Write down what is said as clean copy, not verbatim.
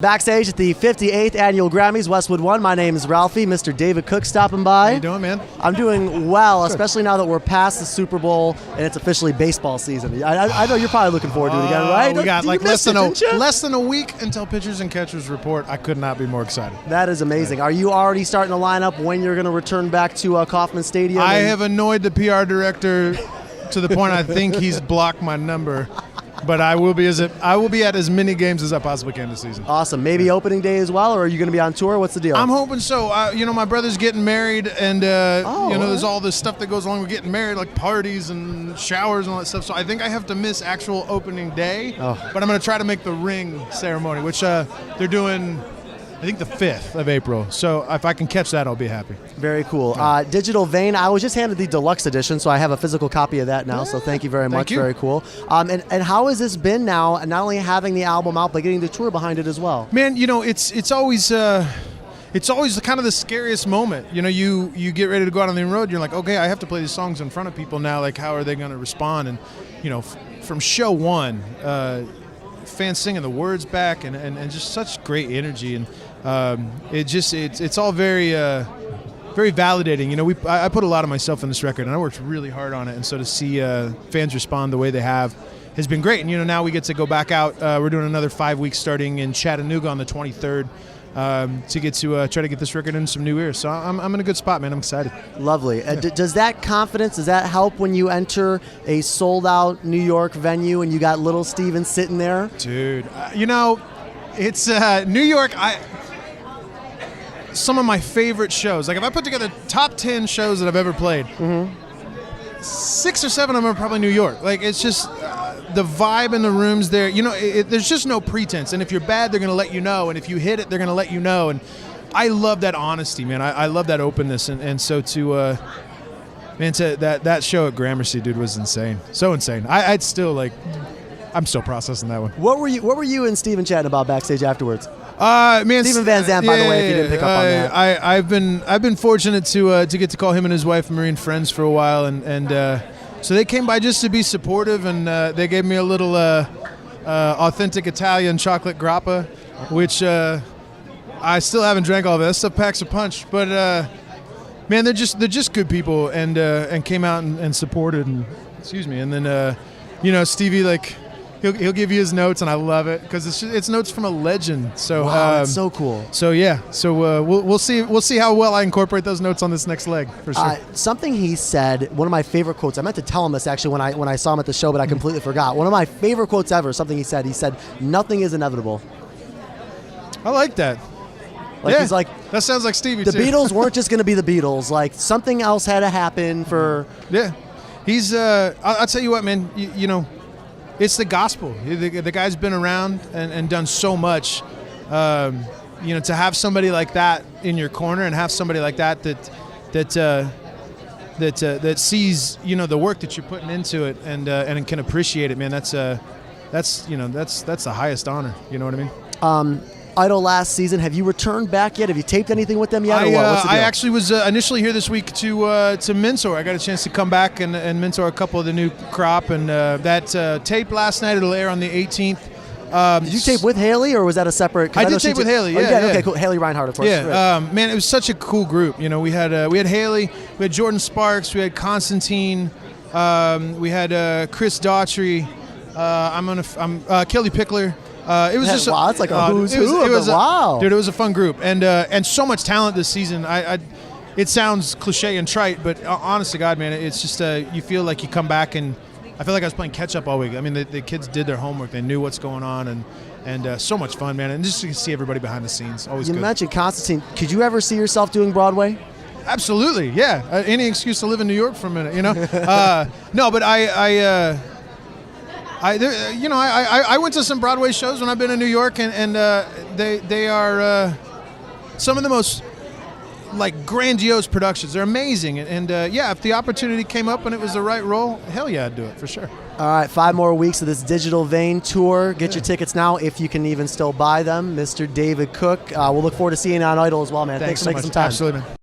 Backstage at the 58th Annual Grammys, Westwood One. My name is Ralphie. Mr. David Cook stopping by. How you doing, man? I'm doing well, especially now that we're past the Super Bowl and it's officially baseball season. I know you're probably looking forward to it again, right? We got like less than a week until pitchers and catchers report. I could not be more excited. That is amazing. Are you already starting to line up when you're going to return back to Kauffman Stadium? I have annoyed the PR director to the point I think he's blocked my number. But I will be at as many games as I possibly can this season. Awesome. Maybe opening day as well, or are you going to be on tour? What's the deal? I'm hoping so. My brother's getting married, and there's all this stuff that goes along with getting married, like parties and showers and all that stuff. So I think I have to miss actual opening day. But I'm going to try to make the ring ceremony, which they're doing, I think, the 5th of April. So if I can catch that, I'll be happy. Very cool. Digital Vein, I was just handed the Deluxe edition, so I have a physical copy of that now. So thank you very much. Very cool. And how has this been now, not only having the album out, but getting the tour behind it as well? Man, it's always kind of the scariest moment. You get ready to go out on the road. You're like, okay, I have to play these songs in front of people now. Like, how are they going to respond? And from show one, fans singing the words back and just such great energy, and it's all very very validating. I put a lot of myself in this record, and I worked really hard on it, and so to see fans respond the way they have has been great. And now we get to go back out. We're doing another 5 weeks starting in Chattanooga on the 23rd to get to try to get this record in some new ears. So I'm in a good spot, man. I'm excited. Lovely. Does that confidence, does that help when you enter a sold-out New York venue and you got Little Steven sitting there? Dude, it's New York. Some of my favorite shows. Like, if I put together top 10 shows that I've ever played, 6 or 7 of them are probably New York. Like, it's just the vibe in the rooms there. There's just no pretense. And if you're bad, they're going to let you know. And if you hit it, they're going to let you know. And I love that honesty, man. I love that openness. And so to that show at Gramercy, dude, was insane. So insane. I'm still processing that one. What were you and Steven chatting about backstage afterwards? Man, Steven Van Zandt, by the way, if you didn't pick up on that. I've been fortunate to get to call him and his wife Marine friends for a while, and so they came by just to be supportive, and they gave me a little authentic Italian chocolate grappa, which I still haven't drank all of. That stuff packs a punch, but man, they're just good people, and came out and supported, and and then Stevie, like, He'll give you his notes, and I love it because it's notes from a legend. So wow, that's so cool. So yeah, we'll see how well I incorporate those notes on this next leg for sure. Something he said, one of my favorite quotes. I meant to tell him this actually when I saw him at the show, but I completely forgot. One of my favorite quotes ever. Something he said. He said, "Nothing is inevitable." I like that. He's like, that sounds like Stevie. The Beatles weren't just going to be the Beatles. Like, something else had to happen for. Yeah, he's. I'll tell you what, man. It's the gospel. The guy's been around and done so much. To have somebody like that in your corner, and have somebody like that sees the work that you're putting into it and can appreciate it, man. That's the highest honor. You know what I mean? Idol last season. Have you returned back yet? Have you taped anything with them yet? I actually was initially here this week to mentor. I got a chance to come back and mentor a couple of the new crop, and that taped last night. It'll air on the 18th. Did you tape with Haley, or was that a separate? I did tape with Haley. Yeah, okay, cool. Haley Reinhardt, of course. Yeah, man, it was such a cool group. We had Haley, we had Jordan Sparks, we had Constantine, we had Chris Daughtry. Kelly Pickler. It was just wow. It's like a who's who. Wow, dude, it was a fun group, and so much talent this season. It sounds cliche and trite, but honest to God, man, it's just you feel like you come back, and I feel like I was playing catch up all week. I mean, the kids did their homework; they knew what's going on, and so much fun, man. And just to see everybody behind the scenes, always. You mentioned Constantine. Could you ever see yourself doing Broadway? Absolutely, yeah. Any excuse to live in New York for a minute, No, but I went to some Broadway shows when I've been in New York, and they are some of the most grandiose productions. They're amazing, and if the opportunity came up and it was the right role, hell yeah, I'd do it for sure. All right, 5 more weeks of this Digital Vein tour. Get your tickets now if you can even still buy them. Mr. David Cook. We'll look forward to seeing you on Idol as well, man. Thanks for making some time. Absolutely, man.